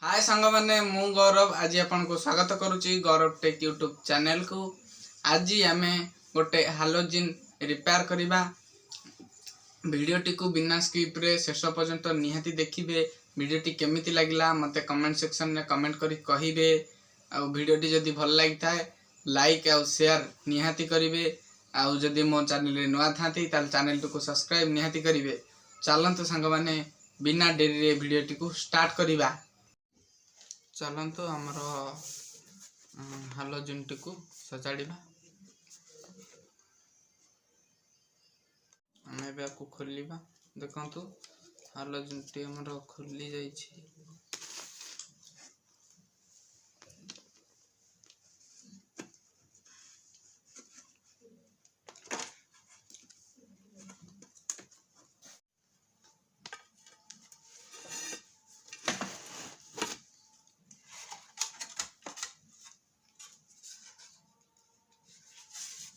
हाय सांग मैंने मु गौरव आज आपन को स्वागत करुच्ची गौरव टेक यूट्यूब चैनल को। आज आम गोटे हालोजिन रिपेयर करवा वीडियोटी को बिना स्किप रे शेष पर्यंत निहाती देखिए। वीडियोटी केमिति लागला मते कमेंट सेक्शन में कमेंट करी कहिबे। आ वीडियोटी जदि भल लगी थाए लाइक आ शेयर निहाती करिवे। आ जदि मो चैनल रे नुआ थांती ताल चैनल को सब्सक्राइब निहाती करिवे। चलंतु सांग माने बिना डेरी रे वीडियोटी को स्टार्ट करवा। चलंतु आमर हालोजिन टी को सजाड़ा। आम ए खोलिबा देखंतु हालोजिन टी हमर खोली जाइछि।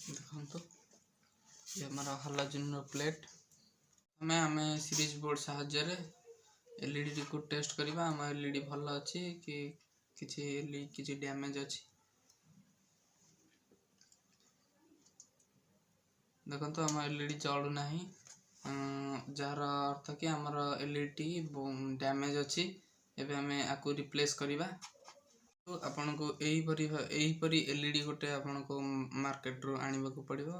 देखंतु ये हमारा हालोजिन प्लेट आम सीरीज बोर्ड साहाय्य एलईडी को टेस्ट करवा। आम एलईडी भल अच्छी कि किसी डैमेज अच्छी देखो आम एलईडी चलू ना जार अर्थ कि आमर एलईडी डैमेज अच्छी एबे आम आपको रिप्लेस करवा। तो आपन को एहीपरी एलईडी गोटे आपन को मार्केट रू आनिबा को पड़िबो।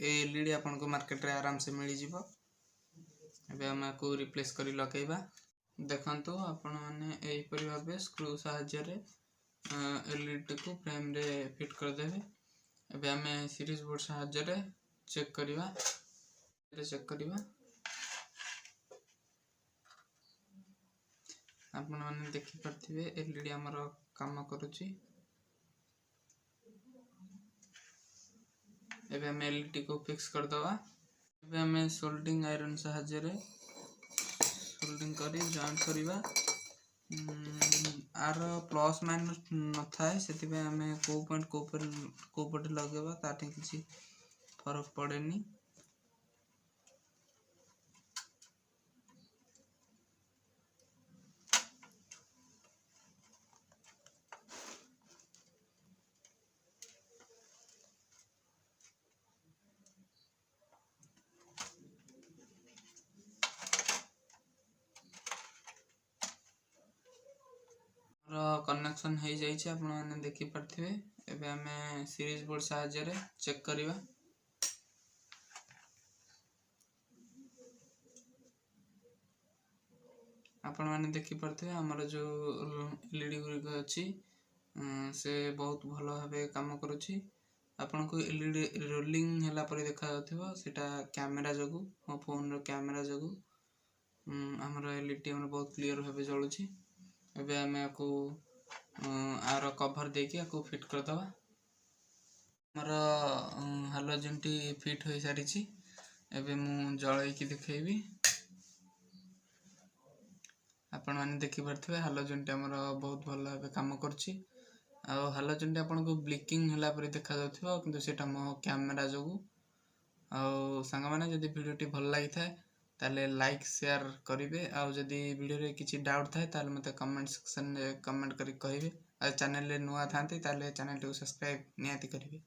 एलईडी आपन को मार्केट रे आराम से मिल जिवो। एबे हम आपको रिप्लेस करी लगेबा। देखंतु आपन माने एहीपरी भाबे स्क्रू साहाय्य रे एलईडी को फ्रेम रे फिट कर देबे। एबे हम सीरीज बोर्ड साहाय्य रे चेक करवा। आपन माने देखि परथिबे एलईडी हमर काम करूची। एबे हम एलईडी को फिक्स कर दवा। एबे हम सोल्डिंग आयरन साहाय्य रे सोल्डिंग करी जॉइंट करवा। आर प्लस माइनस न थाए सेति पे हम को पॉइंट को पटे लगेबा ताटे किछि फरक पड़ेनी। कनेक्शन हो जाइए आप देखी पारे। एबे हमें सीरीज बोर्ड साहाय्य रे चेक करवा। आपण मैंने देखी पारे आमर जो एलईडी गुरिक अच्छी से बहुत भल भाव काम करुच्ची। आपन को एलईडी रोलिंग हैला पर देखा जाउथिबो सेटा कैमरा जगु मो फोन रो कैमरा जगु हमर एलईडी हमर बहुत क्लियर भाव जळुची। एबे हमें को आर कवर देके आपको फिट कर दवा। हमर हालोजिन टी फिट हो सारी। एबे मु जळई की देखैबी। आपण माने देखि परथिबे हालोजिन टी हमर बहुत भल भाबे काम करछि। आ हालोजिन टी आपण को ब्लिकिंग हला पर देखा जाउथिबो किंतु सेटा मो कैमरा जगु। आ संग माने जदी वीडियोटी भल लागि थाए ताले लाइक शेयर करिवे। आ जदी वीडियो रे किछि डाउट थाए ताले मते कमेंट सेक्शन रे कमेंट करी कहिबे। आ चैनल रे नुआ थांती ताले चैनल को सब्सक्राइब नियाती करिवे।